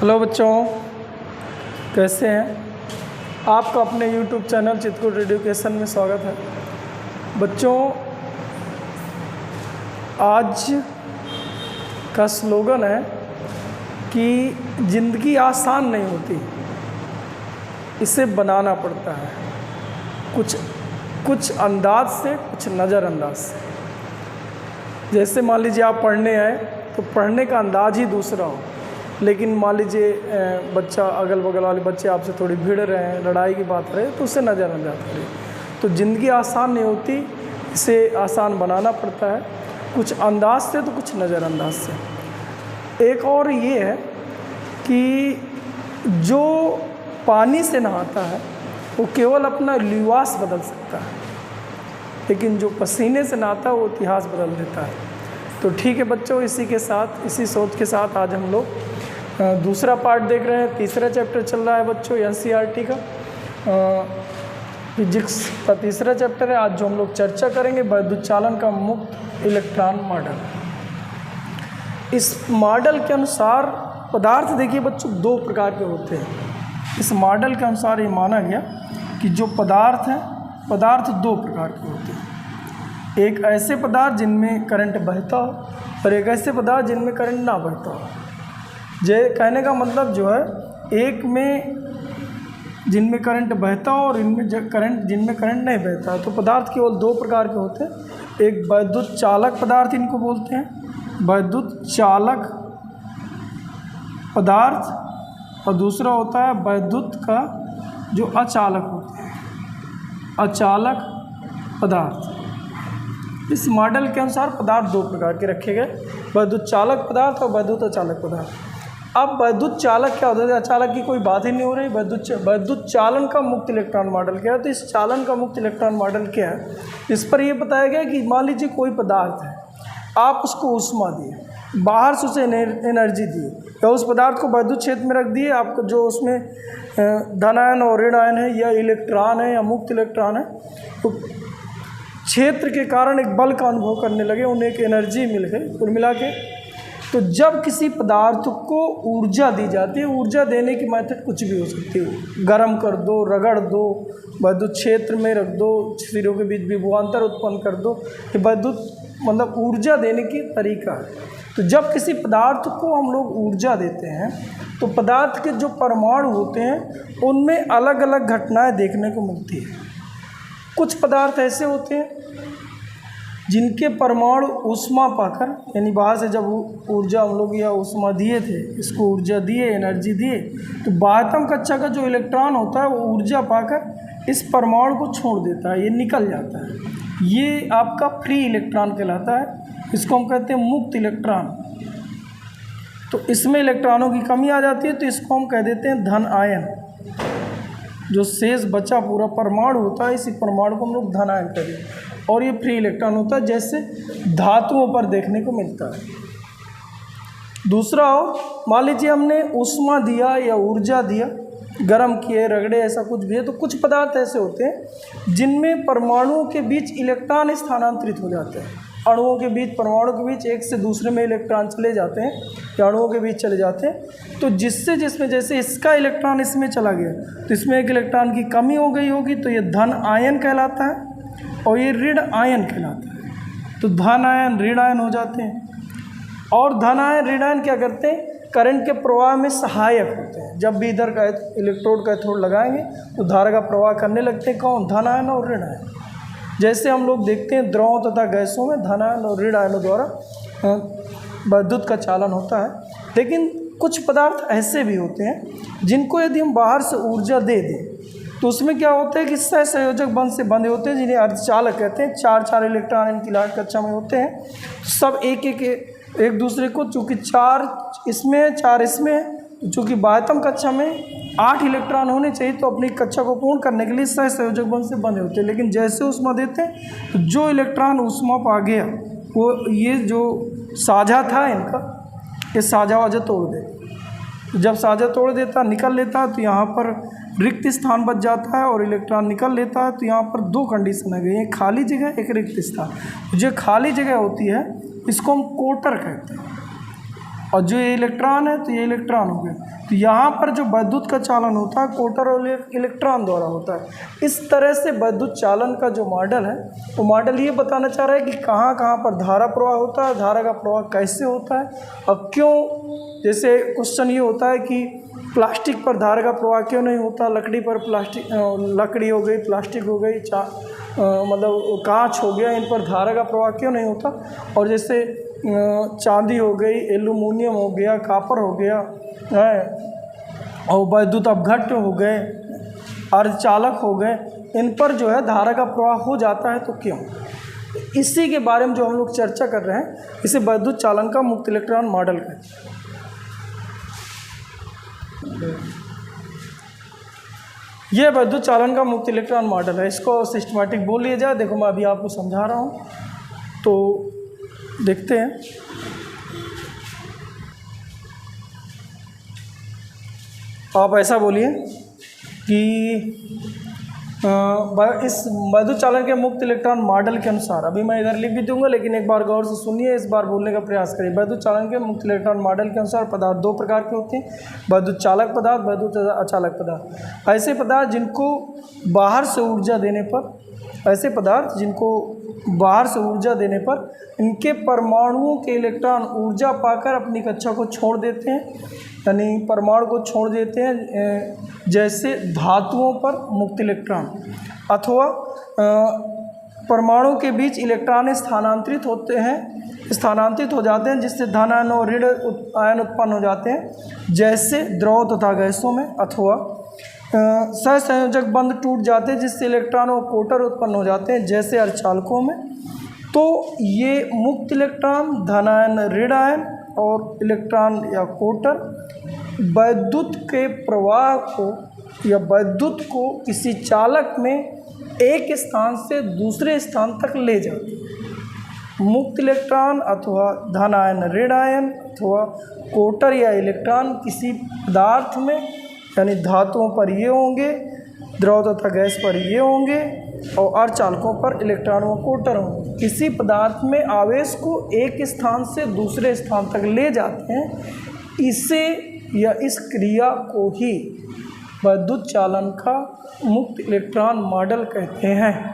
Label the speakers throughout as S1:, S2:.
S1: Hello बच्चों, कैसे हैं? आपका अपने YouTube चैनल चित्रकूट एजुकेशन में स्वागत है। बच्चों, आज का स्लोगन है कि ज़िंदगी आसान नहीं होती, इसे बनाना पड़ता है, कुछ अंदाज से, कुछ नज़रअंदाज से। जैसे मान लीजिए आप पढ़ने आए तो पढ़ने का अंदाज ही दूसरा हो, लेकिन मान लीजिए बच्चा, अगल बगल वाले बच्चे आपसे थोड़ी भिड़ रहे हैं, लड़ाई की बात रहे तो उसे नज़रअंदाज करें। तो ज़िंदगी आसान नहीं होती, इसे आसान बनाना पड़ता है, कुछ अंदाज से तो कुछ नज़रअंदाज से। एक और ये है कि जो पानी से नहाता है वो केवल अपना लिबास बदल सकता है, लेकिन जो पसीने से नहाता है वो इतिहास बदल देता है। तो ठीक है बच्चों, इसी के साथ, इसी सोच के साथ आज हम लोग दूसरा पार्ट देख रहे हैं। तीसरा चैप्टर चल रहा है बच्चों NCERT का, फिजिक्स का तीसरा चैप्टर है। आज जो हम लोग चर्चा करेंगे, वैद्युत चालन का मुक्त इलेक्ट्रॉन मॉडल। इस मॉडल के अनुसार पदार्थ, देखिए बच्चों, दो प्रकार के होते हैं। इस मॉडल के अनुसार ये माना गया कि जो पदार्थ हैं, पदार्थ दो प्रकार के होते हैं। एक ऐसे पदार्थ जिनमें करंट बहता हो और एक ऐसे पदार्थ जिनमें करंट ना बहता हो। जे कहने का मतलब जो है, एक में जिनमें करंट बहता हो और इनमें जिनमें करंट नहीं बहता। तो पदार्थ केवल दो प्रकार के होते हैं। एक वैद्युत चालक पदार्थ इनको बोलते हैं, वैद्युत चालक पदार्थ, और दूसरा होता है वैद्युत का जो अचालक होते हैं, अचालक पदार्थ। इस मॉडल के अनुसार पदार्थ दो प्रकार के रखे गए, वैद्युत चालक पदार्थ और वैद्युत अचालक पदार्थ। अब वैद्युत चालक क्या होता है? अचालक की कोई बात ही नहीं हो रही। वैद्युत चालन का मुक्त इलेक्ट्रॉन मॉडल क्या है? तो इस चालन का मुक्त इलेक्ट्रॉन मॉडल क्या है? इस पर यह बताया गया कि मान लीजिए कोई पदार्थ है, आप उसको ऊष्मा दिए, बाहर से उसे एनर्जी दिए, या उस पदार्थ को वैद्युत क्षेत्र में रख दिए, आपको जो उसमें धन आयन और ऋण आयन है, या इलेक्ट्रॉन है, या मुक्त इलेक्ट्रॉन है, तो क्षेत्र के कारण एक बल का अनुभव करने लगे, उन्हें एक एनर्जी मिल गई। कुल मिला के तो जब किसी पदार्थ को ऊर्जा दी जाती है, ऊर्जा देने की मेथड कुछ भी हो सकती है, गर्म कर दो, रगड़ दो, वैद्युत क्षेत्र में रख दो, सिरों के बीच विभवांतर उत्पन्न कर दो, ये वैद्युत मतलब ऊर्जा देने की तरीका है। तो जब किसी पदार्थ को हम लोग ऊर्जा देते हैं तो पदार्थ के जो परमाणु होते हैं उनमें अलग अलग घटनाएं देखने को मिलती है। कुछ पदार्थ ऐसे होते हैं जिनके परमाणु ऊष्मा पाकर, यानी बाहर से जब ऊर्जा हम लोग या ऊष्मा दिए थे, इसको ऊर्जा दिए, एनर्जी दिए, तो बाह्यतम कक्षा का जो इलेक्ट्रॉन होता है वो ऊर्जा पाकर इस परमाणु को छोड़ देता है, ये निकल जाता है। ये आपका फ्री इलेक्ट्रॉन कहलाता है, इसको हम कहते हैं मुक्त इलेक्ट्रॉन। तो इसमें इलेक्ट्रॉनों की कमी आ जाती है तो इसको हम कह देते हैं धन आयन। जो शेष बचा पूरा परमाणु होता है, इसी परमाणु को हम लोग धन आयन कहते हैं, और ये फ्री इलेक्ट्रॉन होता है, जैसे धातुओं पर देखने को मिलता है। दूसरा हो, मान लीजिए हमने ऊष्मा दिया या ऊर्जा दिया, गर्म किए, रगड़े, ऐसा कुछ भी है। तो कुछ पदार्थ ऐसे होते हैं जिनमें परमाणुओं के बीच इलेक्ट्रॉन स्थानांतरित हो जाते हैं, अणुओं के बीच, परमाणु के बीच एक से दूसरे में इलेक्ट्रॉन चले जाते हैं, या अणुओं के बीच चले जाते हैं। तो जिसमें जैसे इसका इलेक्ट्रॉन इसमें चला गया तो इसमें एक इलेक्ट्रॉन की कमी हो गई होगी, तो ये धन आयन कहलाता है, और ये ऋण आयन कहलाता है। तो धन आयन, ऋण आयन हो जाते हैं। और धन आयन, ऋण आयन क्या करते हैं? करंट के प्रवाह में सहायक होते हैं। जब भी इधर का इलेक्ट्रोड का कैथोड लगाएंगे तो धारा का प्रवाह करने लगते हैं। कौन? धन आयन और ऋण आयन। जैसे हम लोग देखते हैं द्रवों तथा गैसों में धन आयन और ऋण आयनों द्वारा विद्युत का चालन होता है। लेकिन कुछ पदार्थ ऐसे भी होते हैं जिनको यदि हम बाहर से ऊर्जा दे दें तो उसमें क्या होता है कि सहसंयोजक बंध से बंधे होते हैं, जिन्हें अर्धचालक कहते हैं। चार चार इलेक्ट्रॉन इनकी लाट कक्षा में होते हैं। सब एक दूसरे को, चूँकि चार इसमें, चार इसमें, चूँकि बाह्यतम कक्षा में 8 इलेक्ट्रॉन होने चाहिए, तो अपनी कक्षा को पूर्ण करने के लिए सहसंयोजक बंध से बंधे होते हैं। लेकिन जैसे ऊष्मा देते हैं तो जो इलेक्ट्रॉन ऊष्मा पा गया वो, ये जो साझा था इनका, ये साझा वाझा तोड़ देता। जब साझा तोड़ देता, निकल लेता है, तो यहाँ पर रिक्त स्थान बच जाता है और इलेक्ट्रॉन निकल लेता है। तो यहाँ पर दो कंडीशन है गई, एक खाली जगह, एक रिक्त स्थान। जो खाली जगह होती है इसको हम कोटर कहते हैं। और जो ये इलेक्ट्रॉन है तो ये इलेक्ट्रॉन हो गया। तो यहाँ पर जो विद्युत का चालन होता है कोटर और इलेक्ट्रॉन द्वारा होता है। इस तरह से विद्युत चालन का जो मॉडल है वो मॉडल ये बताना चाह रहा है कि कहाँ कहाँ पर धारा प्रवाह होता है, धारा का प्रवाह कैसे होता है और क्यों। जैसे क्वेश्चन ये होता है कि प्लास्टिक पर धारा का प्रवाह क्यों नहीं होता, लकड़ी पर लकड़ी हो गई, प्लास्टिक हो गई, मतलब कांच हो गया, इन पर धारा का प्रवाह क्यों नहीं होता। और जैसे चांदी हो गई, एल्यूमिनियम हो गया, कॉपर हो गया है, और विद्युत अपघट्य हो गए, अर्धचालक हो गए, इन पर जो है धारा का प्रवाह हो जाता है तो क्यों। इसी के बारे में जो हम लोग चर्चा कर रहे हैं इसे विद्युत चालन का मुक्त इलेक्ट्रॉन मॉडल कहते हैं। ये विद्युत चालन का मुक्त इलेक्ट्रॉन मॉडल है। इसको सिस्टमैटिक बोल लिया जाए। देखो मैं अभी आपको समझा रहा हूँ तो देखते हैं। आप ऐसा बोलिए कि इस विद्युत चालन के मुक्त इलेक्ट्रॉन मॉडल के अनुसार, अभी मैं इधर लिख भी दूंगा लेकिन एक बार गौर से सुनिए, इस बार बोलने का प्रयास करिए। विद्युत चालन के मुक्त इलेक्ट्रॉन मॉडल के अनुसार पदार्थ दो प्रकार के होते हैं, विद्युत चालक पदार्थ, विद्युत अचालक पदार्थ। ऐसे पदार्थ जिनको बाहर से ऊर्जा देने पर इनके परमाणुओं के इलेक्ट्रॉन ऊर्जा पाकर अपनी कक्षा को छोड़ देते हैं, यानी परमाणु को छोड़ देते हैं। जैसे धातुओं पर मुक्त इलेक्ट्रॉन, अथवा परमाणु के बीच इलेक्ट्रॉन स्थानांतरित हो जाते हैं जिससे धन आयन और ऋण आयन उत्पन्न हो जाते हैं, जैसे द्रव तथा गैसों में। अथवा सहसंयोजक बंध टूट जाते हैं जिससे इलेक्ट्रॉन और कोटर उत्पन्न हो जाते हैं, जैसे अर्धचालकों में। तो ये मुक्त इलेक्ट्रॉन, धन आयन, ऋण आयन और इलेक्ट्रॉन या कोटर विद्युत के प्रवाह को या विद्युत को किसी चालक में एक स्थान से दूसरे स्थान तक ले जाते हैं। मुक्त इलेक्ट्रॉन अथवा धन आयन, ऋण आयन अथवा कोटर या इलेक्ट्रॉन किसी पदार्थ में, यानी धातुओं पर ये होंगे, द्रव तथा गैस पर ये होंगे और अर्धचालकों पर इलेक्ट्रॉन व कोटर होंगे। किसी पदार्थ में आवेश को एक स्थान से दूसरे स्थान तक ले जाते हैं। इसे या इस क्रिया को ही विद्युत चालन का मुक्त इलेक्ट्रॉन मॉडल कहते हैं।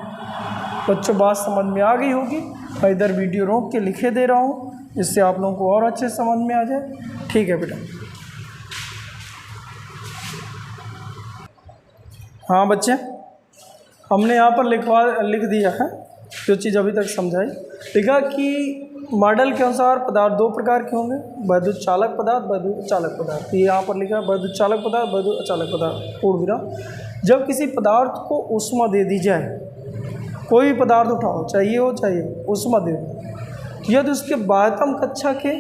S1: बच्चों बात समझ में आ गई होगी। मैं इधर वीडियो रोक के लिखे दे रहा हूँ जिससे आप लोगों को और अच्छे समझ में आ जाए। ठीक है बेटा। हाँ बच्चे, हमने यहाँ पर लिख दिया है जो चीज़ अभी तक समझाई। लिखा कि मॉडल के अनुसार पदार्थ दो प्रकार के होंगे, विद्युत चालक पदार्थ, विद्युत अचालक पदार्थ। ये यहाँ पर लिखा है विद्युत चालक पदार्थ, विद्युत अचालक पदार्थ। पूर्ण विराम। जब किसी पदार्थ को ऊष्मा दे दी जाए, कोई भी पदार्थ उठाओ, चाहिए ऊष्मा दे दो, यदि उसके बाह्यतम कक्षा के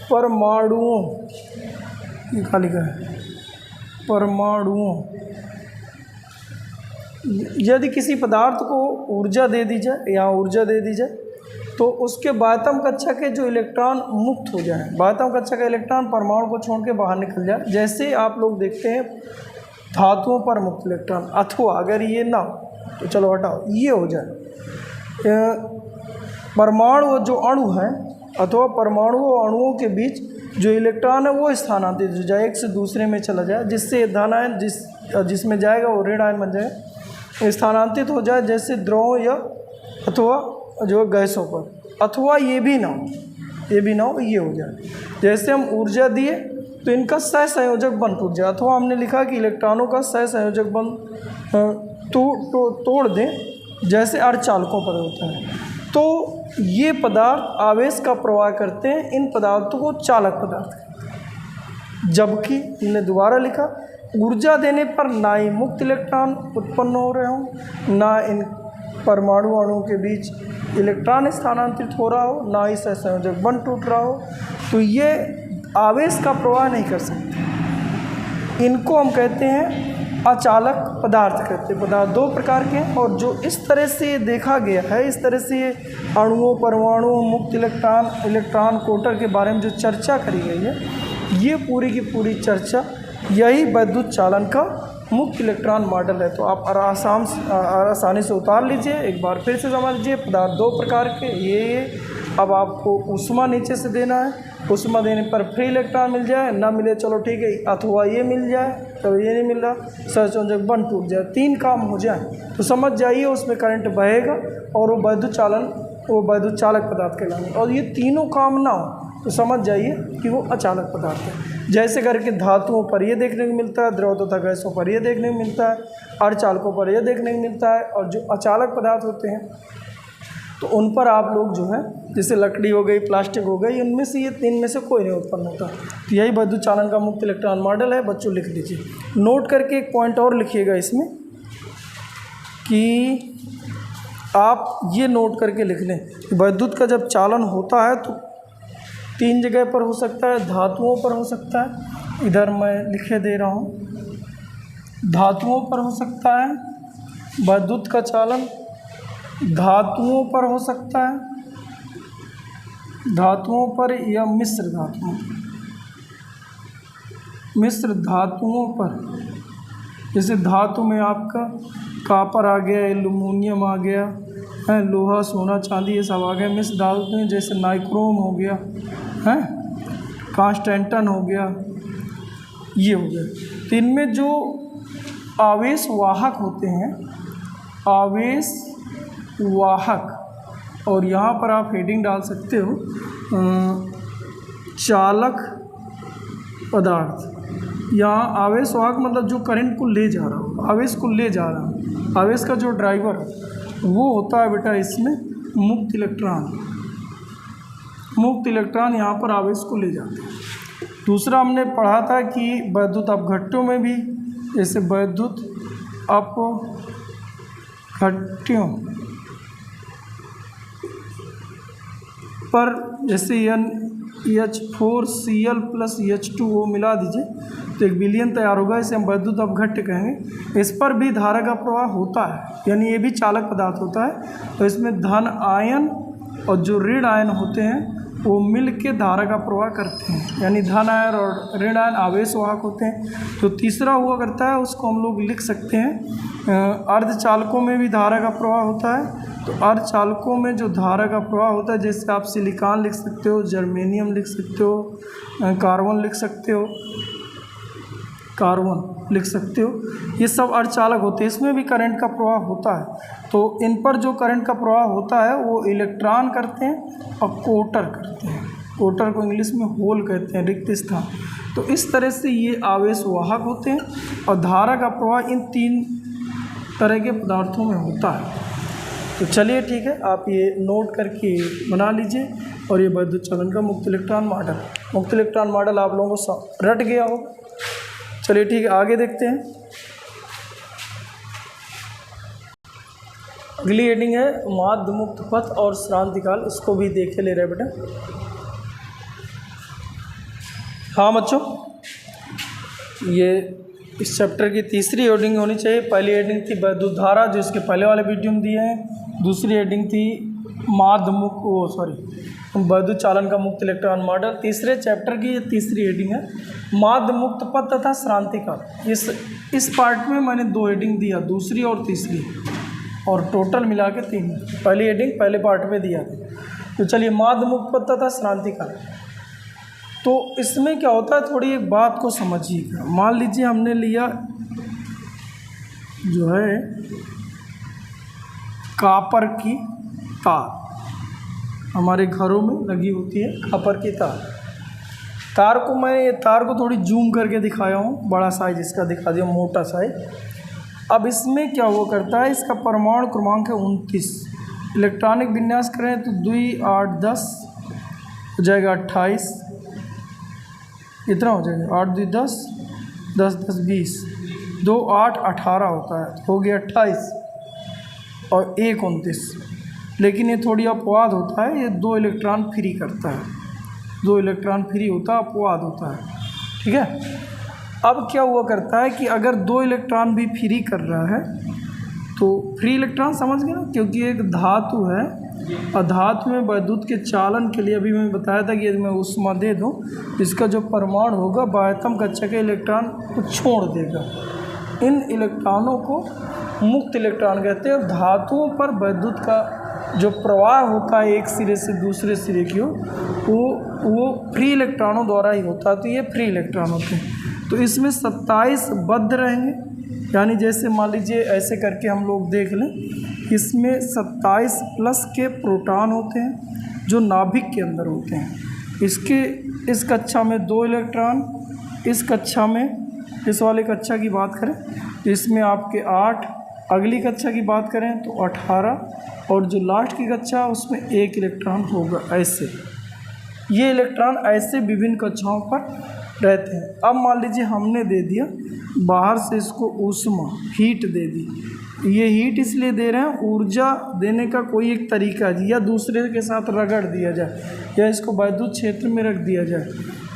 S1: परमाणुओं, लिखा है परमाणुओं, यदि किसी पदार्थ को ऊर्जा दे दी जाए तो उसके बाह्यतम कक्षा के जो इलेक्ट्रॉन मुक्त हो जाए, बाह्यतम कक्षा का इलेक्ट्रॉन परमाणु को छोड़ के बाहर निकल जाए। जैसे आप लोग देखते हैं धातुओं पर मुक्त इलेक्ट्रॉन, अथवा अगर ये ना तो चलो हटाओ, ये हो जाए परमाणु जो अणु हैं अथवा परमाणु और अणुओं के बीच जो इलेक्ट्रॉन है वो स्थानांतरित हो जाए, एक से दूसरे में चला जाए, जिससे धन आयन जिसमें जाएगा वो ऋण आयन बन जाए, स्थानांतरित हो जाए, जैसे द्रव या अथवा जो गैसों पर। अथवा ये भी ना हो, ये हो जाए। जैसे हम ऊर्जा दिए तो इनका सहसंयोजक बंध टूट जाए, अथवा हमने लिखा कि इलेक्ट्रॉनों का सहसंयोजक बंध तोड़ दें, जैसे अर्धचालकों पर होता है। तो ये पदार्थ आवेश का प्रवाह करते हैं, इन पदार्थों को चालक पदार्थ कहते हैं। जबकि हमने दोबारा लिखा ऊर्जा देने पर ना ही मुक्त इलेक्ट्रॉन उत्पन्न हो रहे हों, ना इन परमाणु अणुओं के बीच इलेक्ट्रॉन स्थानांतरित हो रहा हो, ना ही सहसंयोजक बंध टूट रहा हो, तो ये आवेश का प्रवाह नहीं कर सकते। इनको हम कहते हैं अचालक पदार्थ कहते हैं। पदार्थ दो प्रकार के हैं और जो इस तरह से देखा गया है, इस तरह से अणुओं, परमाणुओं, मुक्त इलेक्ट्रॉन कोटर के बारे में जो चर्चा करी गई है, ये पूरी की पूरी चर्चा यही विद्युत चालन का मुक्त इलेक्ट्रॉन मॉडल है। तो आप आसानी से उतार लीजिए, एक बार फिर से समझ लीजिए। पदार्थ दो प्रकार के ये अब आपको ऊष्मा नीचे से देना है, उष्मा देने पर फ्री इलेक्ट्रॉन मिल जाए, ना मिले चलो ठीक है, अथवा ये मिल जाए चलो ये नहीं मिल रहा, सहसंयोजक बंध टूट जाए, 3 काम हो जाए तो समझ जाइए उसमें करंट बहेगा और वो वैद्युत चालक पदार्थ कहलाएंगे। और ये तीनों काम ना हो तो समझ जाइए कि वो अचालक पदार्थ है। जैसे करके धातुओं पर ये देखने को मिलता है, द्रव तथा गैसों पर ये देखने को मिलता है, अर्धचालकों पर ये देखने को मिलता है, और जो अचालक पदार्थ होते हैं तो उन पर आप लोग जो है जैसे लकड़ी हो गई, प्लास्टिक हो गई, इनमें से ये 3 में से कोई नहीं उत्पन्न होता। तो यही वैद्युत चालन का मुक्त इलेक्ट्रॉन मॉडल है। बच्चों लिख लीजिए, नोट करके एक पॉइंट और लिखिएगा इसमें कि आप ये नोट करके लिख लें कि वैद्युत का जब चालन होता है तो 3 जगह पर हो सकता है, धातुओं पर हो सकता है, इधर मैं लिखे दे रहा हूँ, धातुओं पर हो सकता है वैद्युत का चालन, धातुओं पर हो सकता है, धातुओं पर या मिश्र धातुओं पर। जैसे धातु में आपका कॉपर आ गया, एल्युमिनियम आ गया है, लोहा, सोना, चांदी ये सब आ गया। मिश्र धातु में जैसे नाइक्रोम हो गया है, कांस्टेंटन हो गया, ये हो गया। तो इनमें जो आवेश वाहक होते हैं, आवेश वाहक, और यहाँ पर आप हेडिंग डाल सकते हो चालक पदार्थ। यहाँ आवेश वाहक मतलब जो करंट को ले जा रहा हो, आवेश को ले जा रहा हो, आवेश का जो ड्राइवर वो होता है बेटा इसमें मुक्त इलेक्ट्रॉन। मुक्त इलेक्ट्रॉन यहाँ पर आवेश को ले जाते हैं। दूसरा हमने पढ़ा था कि वैद्युत अपघट्यों में भी, जैसे वैद्युत अपघट्यों पर जैसे NH4Cl + H2O मिला दीजिए तो 1 विलयन तैयार होगा, इसे हम वैद्युत अपघट्य कहेंगे। इस पर भी धारा का प्रवाह होता है, यानी ये भी चालक पदार्थ होता है। तो इसमें धन आयन और जो ऋण आयन होते हैं वो मिल के धारा का प्रवाह करते हैं, यानी धन आयन और ऋण आयन आवेश वाहक होते हैं। तो तीसरा हुआ करता है, उसको हम लोग लिख सकते हैं अर्धचालकों में भी धारा का प्रवाह होता है। तो अर्धचालकों में जो धारा का प्रवाह होता है, जैसे आप सिलिकॉन लिख सकते हो, जर्मेनियम लिख सकते हो, कार्बन लिख सकते हो, ये सब अर्धचालक होते हैं। इसमें भी करंट का प्रवाह होता है। तो इन पर जो करंट का प्रवाह होता है वो इलेक्ट्रॉन करते हैं और कोटर करते हैं। कोटर को इंग्लिश में होल कहते हैं, रिक्त स्थान। तो इस तरह से ये आवेश वाहक होते हैं और धारा का प्रवाह इन 3 तरह के पदार्थों में होता है। तो चलिए ठीक है, आप ये नोट करके बना लीजिए। और ये वैद्युत चालन का मुक्त इलेक्ट्रॉन मॉडल आप लोगों को रट गया होगा। चलिए ठीक है, आगे देखते हैं। अगली हेडिंग है माध्य मुक्त पथ और श्रांतिकाल, इसको भी देखे ले रहे बेटा। हाँ बच्चों, ये इस चैप्टर की तीसरी हेडिंग होनी चाहिए। पहली हेडिंग थी वैद्युत धारा, जो इसके पहले वाले वीडियो में दिए हैं। दूसरी हेडिंग थी वैद्युत चालन का मुक्त इलेक्ट्रॉन मॉडल। तीसरे चैप्टर की ये तीसरी हेडिंग है माध्य मुक्त पथ तथा श्रांतिकाल। इस पार्ट में मैंने 2 हेडिंग दिया, दूसरी और तीसरी, और टोटल मिला के 3। पहली हेडिंग पहले पार्ट में दिया था। तो चलिए, माध्य मुक्त पथ तथा श्रांतिकाल। तो इसमें क्या होता है, थोड़ी एक बात को समझिएगा। मान लीजिए हमने लिया जो है कॉपर की तार, हमारे घरों में लगी होती है कॉपर की तार को मैं ये तार को थोड़ी जूम करके दिखाया हूँ, बड़ा साइज इसका दिखा दिया, मोटा साइज। अब इसमें क्या हुआ करता है, इसका परमाणु क्रमांक है 29। इलेक्ट्रॉनिक विन्यास करें तो 2 8 10 हो जाएगा 28, इतना हो जाएगा 8 2 10 10 10 20, 2 8 18 होता है, हो गया 28 और 1 29। लेकिन ये थोड़ी अपवाद होता है, ये 2 इलेक्ट्रॉन फ्री करता है, 2 इलेक्ट्रॉन फ्री होता है, अपवाद होता है, ठीक है। अब क्या हुआ करता है कि अगर 2 इलेक्ट्रॉन भी फ्री कर रहा है तो फ्री इलेक्ट्रॉन समझ गए ना, क्योंकि एक धातु है और धातु में वैद्युत के चालन के लिए अभी मैं बताया था कि यदि मैं ऊष्मा दे दूँ, इसका जो परमाणु होगा बाह्यतम कक्षा के इलेक्ट्रॉन को छोड़ देगा। इन इलेक्ट्रॉनों को मुक्त इलेक्ट्रॉन कहते हैं। धातुओं पर वैद्युत का जो प्रवाह होता है एक सिरे से दूसरे सिरे की ओर, वो वो फ्री इलेक्ट्रॉनों द्वारा ही होता है, तो ये फ्री इलेक्ट्रॉन होते हैं। तो इसमें 27 बद्ध रहेंगे, यानी जैसे मान लीजिए ऐसे करके हम लोग देख लें, इसमें 27 प्लस के प्रोटॉन होते हैं जो नाभिक के अंदर होते हैं। इस कक्षा में 2 इलेक्ट्रॉन, इस कक्षा में, इस वाले कक्षा की बात करें तो इसमें आपके 8, अगली कक्षा की बात करें तो 18, और जो लास्ट की कक्षा है उसमें 1 इलेक्ट्रॉन होगा। ऐसे ये इलेक्ट्रॉन ऐसे विभिन्न कक्षाओं पर रहते हैं। अब मान लीजिए हमने दे दिया बाहर से इसको ऊष्मा, हीट दे दी। ये हीट इसलिए दे रहे हैं, ऊर्जा देने का कोई एक तरीका है, या दूसरे के साथ रगड़ दिया जाए या इसको वैद्युत क्षेत्र में रख दिया जाए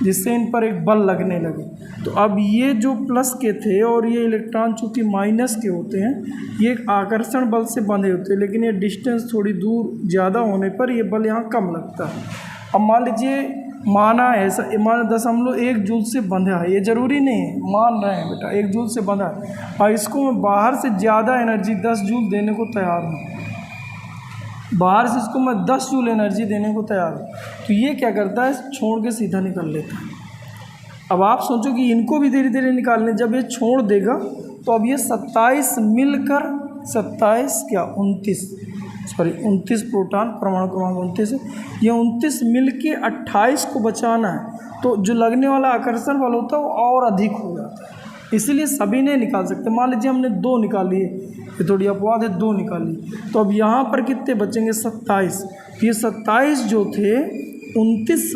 S1: जिससे इन पर एक बल लगने लगे। तो अब ये जो प्लस के थे और ये इलेक्ट्रॉन चूँकि माइनस के होते हैं, ये एक आकर्षण बल से बंधे होते हैं, लेकिन ये डिस्टेंस थोड़ी दूर ज़्यादा होने पर ये बल यहाँ कम लगता है। अब मान लीजिए माना है ऐसा, मान 0.1 जूल से बंधा है, ये ज़रूरी नहीं है, मान रहे हैं बेटा 1 जूल से बंधा है, और इसको मैं बाहर से ज़्यादा एनर्जी 10 जूल देने को तैयार हूँ, बाहर से इसको मैं 10 जूल एनर्जी देने को तैयार हूँ, तो ये क्या करता है, छोड़ के सीधा निकल लेता है। अब आप सोचो कि इनको भी धीरे धीरे निकालने, जब ये छोड़ देगा तो अब ये 27 मिलकर 29 प्रोटॉन, परमाणु क्रमांक 29 है, ये 29 मिल के 28 को बचाना है, तो जो लगने वाला आकर्षण बल होता है वो और अधिक हो जाता है, इसीलिए सभी नहीं निकाल सकते। मान लीजिए हमने 2 निकाली है, ये थोड़ी अपवाद है, 2 निकाली, तो अब यहाँ पर कितने बचेंगे, 27। ये 27 जो थे 29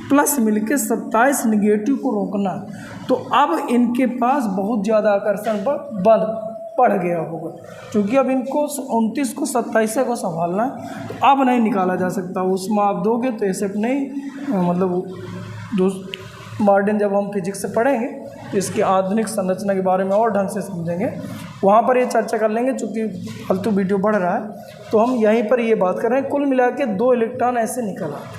S1: प्लस मिलके 27 निगेटिव को रोकना है, तो अब इनके पास बहुत ज़्यादा आकर्षण बल बढ़ गया होगा, क्योंकि अब इनको 29 को 27 को संभालना है, तो अब नहीं निकाला जा सकता। उसमें आप दोगे तो ऐसे नहीं, मतलब दोस्त मॉडर्न जब हम फिजिक्स से पढ़ेंगे तो इसकी आधुनिक संरचना के बारे में और ढंग से समझेंगे, वहाँ पर ये चर्चा कर लेंगे। चूँकि फालतू वीडियो बढ़ रहा है तो हम यहीं पर ये बात कर रहे हैं। कुल मिला के 2 इलेक्ट्रॉन ऐसे निकल आते हैं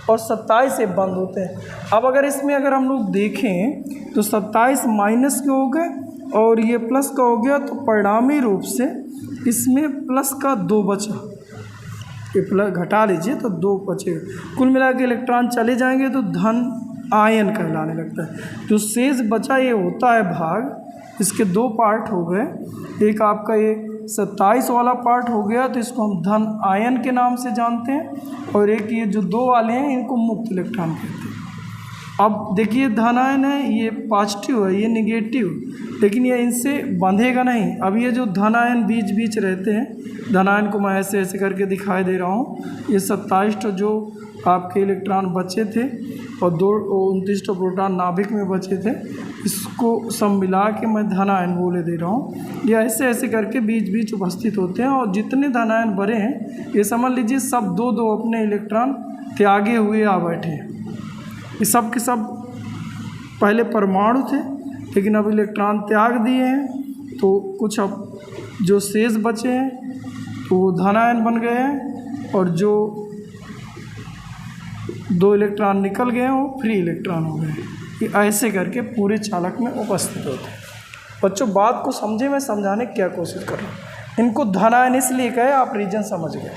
S1: और 27 से बंद होते हैं। अब अगर इसमें अगर हम लोग देखें तो 27 माइनस के हो गए और ये प्लस का हो गया, तो परिणामी रूप से इसमें प्लस का 2 बचा, ये प्लस घटा लीजिए तो 2 बचेगा। कुल मिला के इलेक्ट्रॉन चले जाएंगे तो धन आयन कहलाने लगता है। जो शेष बचा ये होता है भाग, इसके 2 पार्ट हो गए, एक आपका ये 27 वाला पार्ट हो गया तो इसको हम धन आयन के नाम से जानते हैं, और एक ये जो 2 वाले हैं इनको मुक्त इलेक्ट्रॉन कहते हैं। अब देखिए धन आयन है, ये पॉजिटिव है, ये निगेटिव, लेकिन ये इनसे बंधेगा नहीं। अब ये जो धन आयन बीच बीच रहते हैं, धन आयन को मैं ऐसे ऐसे करके दिखाई दे रहा हूँ, ये 27 जो आपके इलेक्ट्रॉन बचे थे और 29 प्रोटॉन नाभिक में बचे थे, इसको सब मिला के मैं धन आयन बोले दे रहा हूँ। ये ऐसे ऐसे करके बीच बीच उपस्थित होते हैं, और जितने धन आयन भरे हैं ये समझ लीजिए सब 2-2 अपने इलेक्ट्रॉन त्यागे हुए आ बैठे हैं। ये सब के सब पहले परमाणु थे, लेकिन अब इलेक्ट्रॉन त्याग दिए हैं, तो कुछ अब जो शेष बचे हैं तो वो धन आयन बन गए हैं, और जो 2 इलेक्ट्रॉन निकल गए हैं वो फ्री इलेक्ट्रॉन हो गए। ये ऐसे करके पूरे चालक में उपस्थित होते हैं। बच्चों बात को समझे, मैं समझाने की क्या कोशिश कर रहा हूँ। इनको धन आयन इसलिए कहे, आप रीजन समझ गए।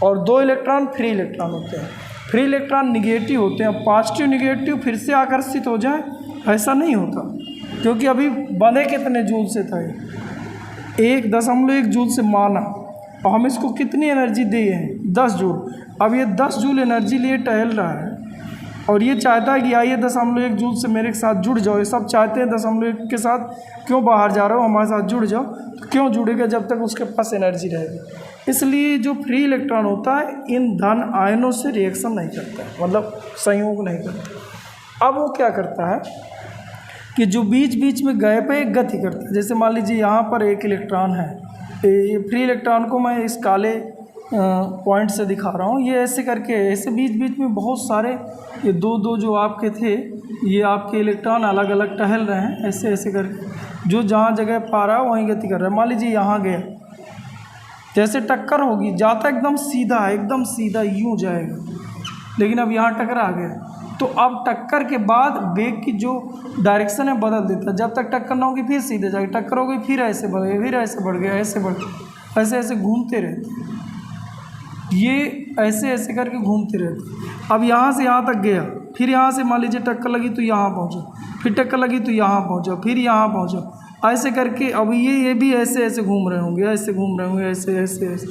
S1: और 2 इलेक्ट्रॉन फ्री इलेक्ट्रॉन होते हैं। फ्री इलेक्ट्रॉन निगेटिव होते हैं। पॉजिटिव निगेटिव फिर से आकर्षित हो जाए ऐसा नहीं होता, क्योंकि अभी बंधे कितने जूल से था, 1.1 जूल से माना, और हम इसको कितनी एनर्जी दिए हैं, 10 जूल। अब ये 10 जूल एनर्जी लिए टहल रहा है, और ये चाहता है कि आइए 0.1 जूल से मेरे साथ जुड़ जाओ। ये सब चाहते हैं 0.1 के साथ क्यों बाहर जा रहे हो, हमारे साथ जुड़ जाओ। तो क्यों जुड़ेगा, जब तक उसके पास एनर्जी रहेगी। इसलिए जो फ्री इलेक्ट्रॉन होता है इन धन आयनों से रिएक्शन नहीं करता है, मतलब संयोग नहीं करता। अब वो क्या करता है कि जो बीच बीच में गैप है गति करता है। जैसे मान लीजिए यहाँ पर 1 इलेक्ट्रॉन है, ये फ्री इलेक्ट्रॉन को मैं इस काले पॉइंट से दिखा रहा हूँ। ये ऐसे करके ऐसे बीच बीच में बहुत सारे ये 2-2 जो आपके थे, ये आपके इलेक्ट्रॉन अलग अलग टहल रहे हैं, ऐसे ऐसे करके जो जहाँ जगह पा रहा है वहीं गति कर रहा है। मान लीजिए यहाँ गया, जैसे टक्कर होगी, जाता एकदम सीधा, एकदम सीधा यूँ जाएगा, लेकिन अब यहाँ टक्कर आ गया, तो अब टक्कर के बाद वेग की जो डायरेक्शन है बदल देता है। जब तक टक्कर ना होगी फिर सीधे जाएगी, टक्कर हो गई फिर ऐसे बढ़ गया, फिर ऐसे बढ़ गया, ऐसे बढ़ गया, ऐसे ऐसे घूमते रहते हैं। ये ऐसे ऐसे करके घूमते रहते। अब यहाँ से यहाँ तक गया, फिर यहाँ से मान लीजिए टक्कर लगी तो यहाँ पहुँचो, फिर टक्कर लगी तो यहाँ पहुँचो, फिर यहाँ पहुँचो, ऐसे करके अब ये भी ऐसे ऐसे घूम रहे होंगे, ऐसे घूम रहे होंगे, ऐसे ऐसे ऐसे,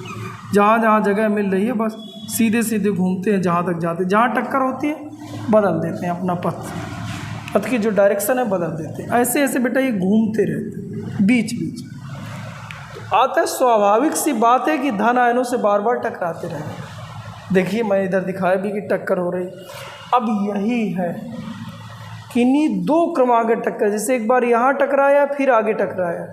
S1: जहाँ जहाँ जगह मिल रही है बस सीधे सीधे घूमते हैं जहाँ तक जाते हैं। जहाँ टक्कर होती है बदल देते हैं अपना पथ की जो डायरेक्शन है बदल देते हैं। ऐसे ऐसे बेटा ये घूमते रहते हैं बीच बीच। आता है स्वाभाविक सी बात है कि धन आयनों से बार बार टकराते रहे। देखिए मैं इधर दिखाया भी कि टक्कर हो रही। अब यही है किन्हीं दो क्रमागत टक्कर, जैसे एक बार यहाँ टकराया फिर आगे टकराया,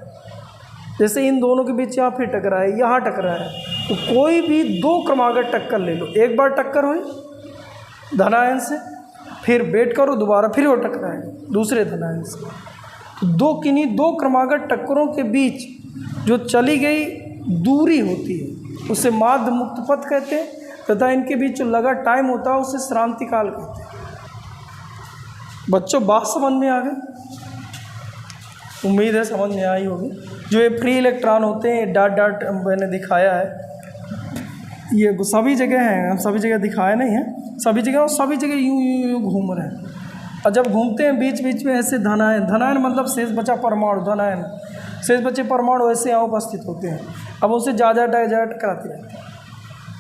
S1: जैसे इन दोनों के बीच यहाँ फिर टकराया, यहाँ टकराया, तो कोई भी दो क्रमागत टक्कर ले लो। एक बार टक्कर हुई धनायन से, फिर वेट करो दोबारा फिर वो टकराएगा दूसरे धनायन से। तो किन्हीं दो क्रमागत टक्करों के बीच जो चली गई दूरी होती है उसे माध्य मुक्त पथ कहते हैं, तथा इनके बीच जो लगा टाइम होता है उसे श्रांति काल कहते हैं। बच्चों बात समझ में आ गई? उम्मीद है समझ में आई होगी। जो ये फ्री इलेक्ट्रॉन होते हैं, डॉट डॉट मैंने दिखाया है, ये सभी जगह हैं, हम सभी जगह दिखाए नहीं हैं, सभी जगह, और सभी जगह यूं यूं यूं घूम रहे हैं। और जब घूमते हैं बीच बीच में ऐसे धनायन, धनायन मतलब शेष बचा परमाणु, धनायन शेष बचे परमाणु ऐसे यहाँ उपस्थित होते हैं। अब उसे ज़्यादा टकराते रहते हैं।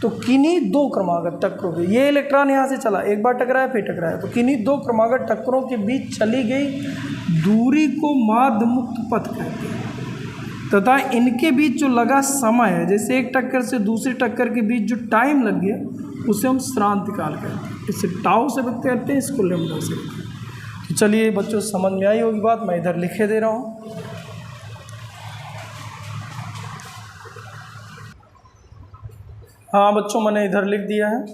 S1: तो किन्हीं दो क्रमागत टक्करों के, ये इलेक्ट्रॉन यहाँ से चला, एक बार टकराया फिर टकराया, तो किन्हीं दो क्रमागत टक्करों के बीच चली गई दूरी को माध्य मुक्त पथ कहते हैं, तथा इनके बीच जो लगा समय है, जैसे एक टक्कर से दूसरी टक्कर के बीच जो टाइम लग गया उसे हम श्रांति काल कहते हैं। इसे टाउ से व्यक्त करते हैं, इसको लैम्डा से। तो चलिए बच्चों समझ में आई होगी बात, मैं इधर लिखे दे रहा हूँ। हाँ बच्चों मैंने इधर लिख दिया है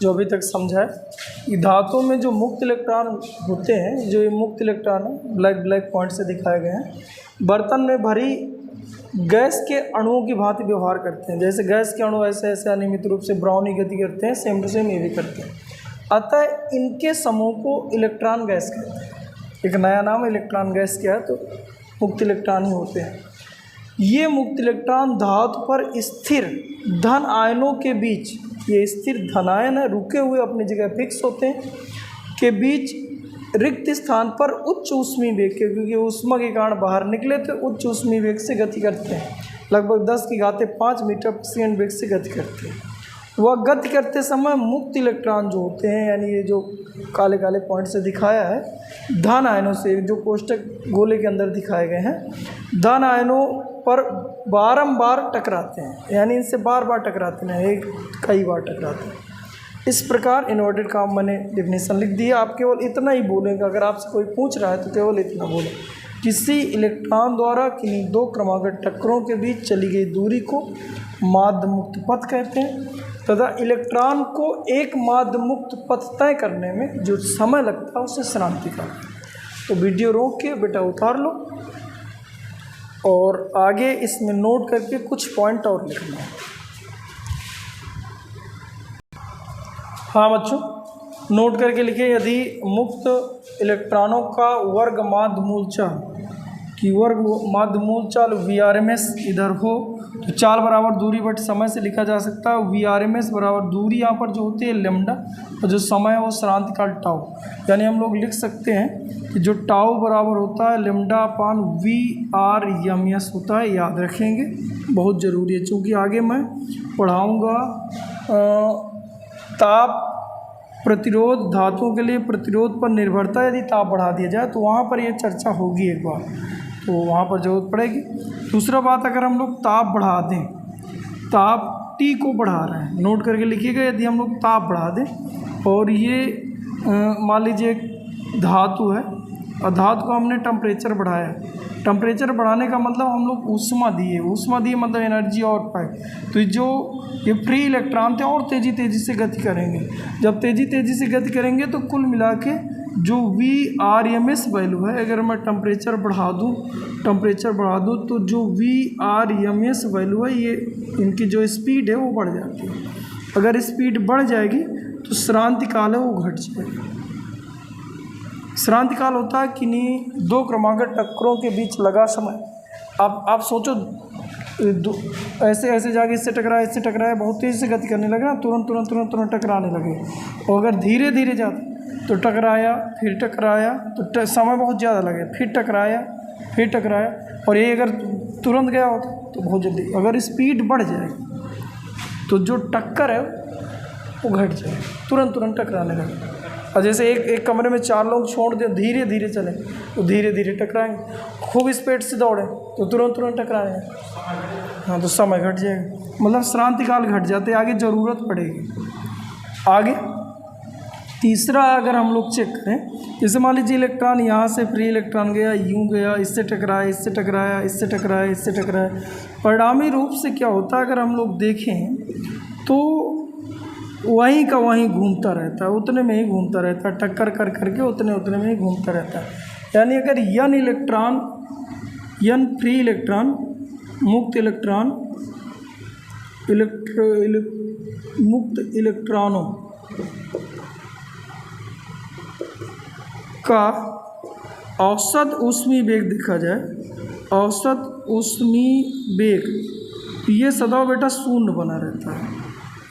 S1: जो अभी तक समझा है। धातुओं में जो मुक्त इलेक्ट्रॉन होते हैं, जो ये मुक्त इलेक्ट्रॉन है ब्लैक ब्लैक पॉइंट से दिखाए गए हैं, बर्तन में भरी गैस के अणुओं की भांति व्यवहार करते हैं। जैसे गैस के अणु ऐसे ऐसे अनियमित रूप से ब्राउनी गति करते हैं, सेम टू सेम ये भी करते हैं। अतः इनके समूह को इलेक्ट्रॉन गैस कहते हैं। एक नया नाम इलेक्ट्रॉन गैस क्या है, तो मुक्त इलेक्ट्रॉन ही होते हैं। ये मुक्त इलेक्ट्रॉन धातु पर स्थिर धन आयनों के बीच, ये स्थिर धन आयन है, रुके हुए अपनी जगह फिक्स होते हैं, के बीच रिक्त स्थान पर उच्च ऊष्मीय वेग के, क्योंकि ऊष्मा के कारण बाहर निकले तो उच्च ऊष्मीय वेग से गति करते हैं, लगभग 10⁵5 मीटर प्रति सेकंड वेग से गति करते हैं। वह गति करते समय मुक्त इलेक्ट्रॉन जो होते हैं, यानी ये जो काले काले पॉइंट से दिखाया है, धन आयनों से, जो कोष्टक गोले के अंदर दिखाए गए हैं, धन आयनों पर बारंबार टकराते हैं, यानी इनसे बार बार टकराते हैं, कई बार टकराते हैं। इस प्रकार इन्वर्टेड का मैंने डिफिनेशन लिख दिया। आप केवल इतना ही बोलेंगे, अगर आपसे कोई पूछ रहा है तो केवल इतना बोलें, किसी इलेक्ट्रॉन द्वारा किन्हीं दो क्रमागत टक्करों के बीच चली गई दूरी को माध्य मुक्त पथ कहते हैं, तथा इलेक्ट्रॉन को एक माध्य मुक्त पथ तय करने में जो समय लगता है उसे श्रांति काल। तो वीडियो रोक के बेटा उतार लो और आगे इसमें नोट करके कुछ पॉइंट और लिखना है। हाँ बच्चों नोट करके लिखिए, यदि मुक्त इलेक्ट्रॉनों का वर्ग माध्य मूलचाल की वर्ग माध्य मूलचाल VRMS इधर हो तो चाल बराबर दूरी बट समय से लिखा जा सकता है। VRMS बराबर दूरी यहाँ पर जो होती है लैम्डा, और जो समय है वो श्रांति काल टाउ, यानी हम लोग लिख सकते हैं कि जो टाउ बराबर होता है लैम्डा अपान VRMS होता है। याद रखेंगे, बहुत ज़रूरी है, क्योंकि आगे मैं पढ़ाऊँगा ताप प्रतिरोध, धातुओं के लिए प्रतिरोध पर निर्भरता यदि ताप बढ़ा दिया जाए तो वहाँ पर ये चर्चा होगी एक बार, तो वहाँ पर जरूरत पड़ेगी। दूसरा बात, अगर हम लोग ताप बढ़ा दें, ताप T को बढ़ा रहे हैं, नोट करके लिखिएगा, यदि हम लोग ताप बढ़ा दें और ये मान लीजिए एक धातु है और धातु को हमने टेम्परेचर बढ़ाया, टेम्परेचर बढ़ाने का मतलब हम लोग ऊष्मा दिए, ऊष्मा दिए मतलब एनर्जी और पाए, तो जो ये फ्री इलेक्ट्रॉन थे और तेज़ी से गति करेंगे। जब तेज़ी से गति करेंगे तो कुल मिला के जो VRMS वैल्यू है, अगर मैं टेम्परेचर बढ़ा दूँ तो जो VRMS वैल्यू है, ये इनकी जो स्पीड है वो बढ़ जाती है। अगर स्पीड बढ़ जाएगी तो श्रांति काल है वो घट जाएगी। श्रांति काल होता है किन्हीं दो क्रमागत टक्करों के बीच लगा समय। आप सोचो ऐसे ऐसे जाके इससे टकराए, बहुत तेज़ी से गति करने लगे ना, तुरंत टकराने लगे। और अगर धीरे धीरे जाता तो टकराया, फिर टकराया तो समय बहुत ज़्यादा लगे, फिर टकराया। और ये अगर तुरंत गया होता तो बहुत जल्दी। अगर स्पीड बढ़ जाए तो जो टक्कर है वो घट जाए, तुरंत टकराने लगे। और जैसे एक कमरे में 4 लोग छोड़ दें, धीरे धीरे चलें तो धीरे धीरे टकराएंगे। खूब स्पीड से दौड़ें तो तुरंत टकराएंगे। हाँ, तो समय घट जाएगा, मतलब श्रांति काल घट जाते, आगे ज़रूरत पड़ेगी। आगे तीसरा अगर हम लोग चेक करें, जैसे मान लीजिए इलेक्ट्रॉन यहाँ से फ्री इलेक्ट्रॉन गया, यूँ गया, इससे टकराया। परिणामी रूप से क्या होता है, अगर हम लोग देखें तो वहीं का वहीं घूमता रहता है, उतने में ही घूमता रहता है, टक्कर कर करके उतने में ही घूमता रहता है। यानी अगर n फ्री इलेक्ट्रॉन मुक्त इलेक्ट्रॉनों का औसत ऊष्मीय वेग देखा जाए, औसत ऊष्मीय वेग, तो ये सदा बेटा शून्य बना रहता है।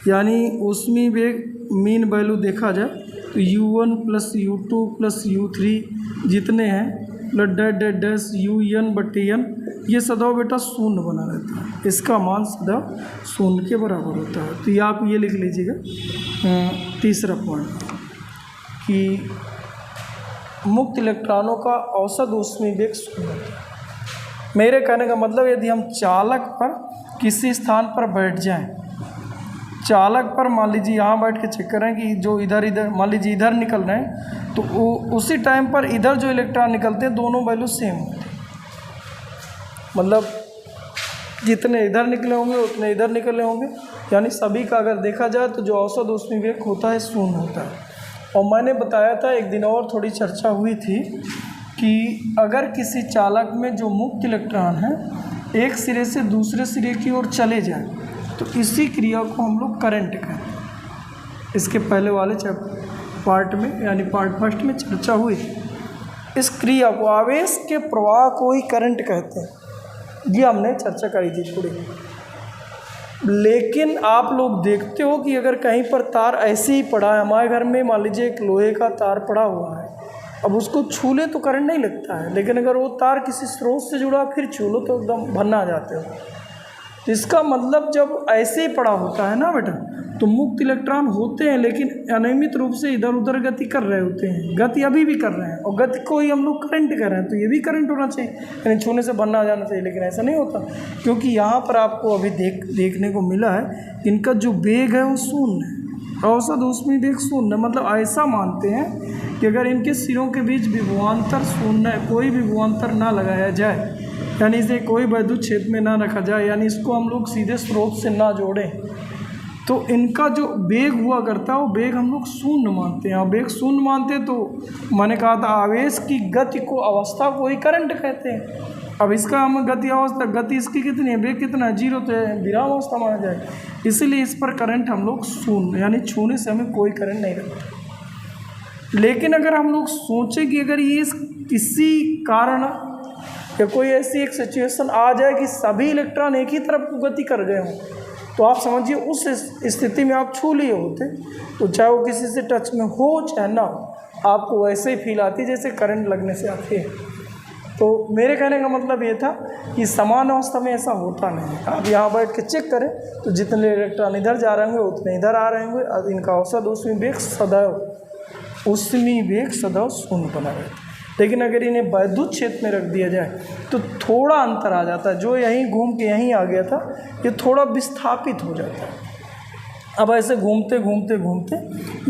S1: यानी ऊष्मीय वेग मीन वैल्यू देखा जाए तो u1 + u2 + u3 जितने हैं प्लस un/n, ये सदा बेटा शून्य बना रहता है, इसका मान सदा शून्य के बराबर होता है। तो ये आप ये लिख लीजिएगा तीसरा पॉइंट कि मुक्त इलेक्ट्रॉनों का औसत ऊष्मीय वेग शून्य होता है। मेरे कहने का मतलब यदि हम चालक पर किसी स्थान पर बैठ जाएं, चालक पर मान लीजिए यहाँ बैठ के चेक करें कि जो इधर मान लीजिए इधर निकल रहे हैं, तो उसी टाइम पर इधर जो इलेक्ट्रॉन निकलते हैं दोनों वैल्यू सेम होती है। मतलब जितने इधर निकले होंगे उतने इधर निकले होंगे, यानी सभी का अगर देखा जाए तो जो औसत ऊष्मीय वेग होता है शून्य होता है। और मैंने बताया था एक दिन और थोड़ी चर्चा हुई थी कि अगर किसी चालक में जो मुक्त इलेक्ट्रॉन है एक सिरे से दूसरे सिरे की ओर चले जाए तो इसी क्रिया को हम लोग करंट कहते हैं। इसके पहले वाले पार्ट में यानी पार्ट फर्स्ट में चर्चा हुई थी। इस क्रिया को, आवेश के प्रवाह को ही करंट कहते हैं, ये हमने चर्चा करी थी थोड़ी। लेकिन आप लोग देखते हो कि अगर कहीं पर तार ऐसे ही पड़ा है, हमारे घर में मान लीजिए एक लोहे का तार पड़ा हुआ है, अब उसको छू ले तो करंट नहीं लगता है, लेकिन अगर वो तार किसी स्रोत से जुड़ा फिर छू लो तो एकदम भन्ना जाते हो। तो इसका मतलब जब ऐसे ही पड़ा होता है ना बेटा, तो मुक्त इलेक्ट्रॉन होते हैं लेकिन अनियमित रूप से इधर उधर गति कर रहे होते हैं, गति अभी भी कर रहे हैं, और गति को ही हम लोग करंट कर रहे हैं, तो ये भी करंट होना चाहिए, यानी छूने से बनना जाना चाहिए। लेकिन ऐसा नहीं होता, क्योंकि यहाँ पर आपको अभी देखने को मिला है इनका जो वेग है वो शून्य है, औसत ऊष्मीय वेग शून्य। मतलब ऐसा मानते हैं कि अगर इनके सिरों के बीच विभवांतर शून्य है, कोई विभवांतर ना लगाया जाए, यानी इसे कोई वैद्युत क्षेत्र में ना रखा जाए, यानी इसको हम लोग सीधे स्रोत से ना जोड़ें, तो इनका जो वेग हुआ करता है वो वेग हम लोग शून्य मानते हैं। और वेग शून्य मानते हैं तो मैंने कहा था आवेश की गति को, अवस्था को ही करंट कहते हैं। अब इसका हम गति अवस्था, गति इसकी कितनी है, वेग कितना है, 0 तो है, विराम अवस्था माना जाए, इसीलिए इस पर करंट हम लोग शून्य, यानी छूने से हमें कोई करंट नहीं लगता। लेकिन अगर हम लोग सोचें कि अगर ये किसी कारण या कोई ऐसी एक सिचुएशन आ जाए कि सभी इलेक्ट्रॉन एक ही तरफ को गति कर गए हों, तो आप समझिए उस स्थिति में आप छू लिए होते, तो चाहे वो किसी से टच में हो चाहे ना हो, आपको वैसे ही फील आती जैसे करंट लगने से आती है। तो मेरे कहने का मतलब ये था कि समान अवस्था में ऐसा होता नहीं है। आप यहाँ बैठ के चेक करें तो जितने इलेक्ट्रॉन इधर जा रहे होंगे उतने इधर आ रहे होंगे, और इनका औसत ऊष्मीय वेग सदैव शून्य बना रहता है। लेकिन अगर इन्हें वैद्युत क्षेत्र में रख दिया जाए तो थोड़ा अंतर आ जाता है, जो यहीं घूम के यहीं आ गया था ये थोड़ा विस्थापित हो जाता है। अब ऐसे घूमते घूमते घूमते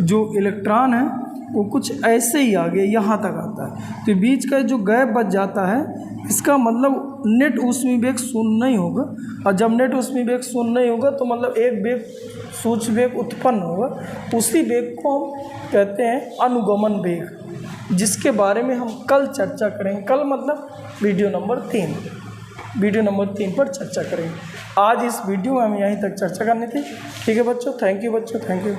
S1: जो इलेक्ट्रॉन है वो कुछ ऐसे ही आगे यहाँ तक आता है, तो बीच का जो गैप बच जाता है, इसका मतलब नेट ऊष्मीय वेग शून्य नहीं होगा। और जब नेट ऊष्मीय वेग शून्य नहीं होगा तो मतलब एक वेग सूक्ष्म वेग उत्पन्न होगा, उसी वेग को हम कहते हैं अनुगमन वेग, जिसके बारे में हम कल चर्चा करेंगे। कल मतलब वीडियो नंबर 3 पर चर्चा करेंगे। आज इस वीडियो में हमें यहीं तक चर्चा करनी थी। ठीक है बच्चों, थैंक यू बच्चों, थैंक यू।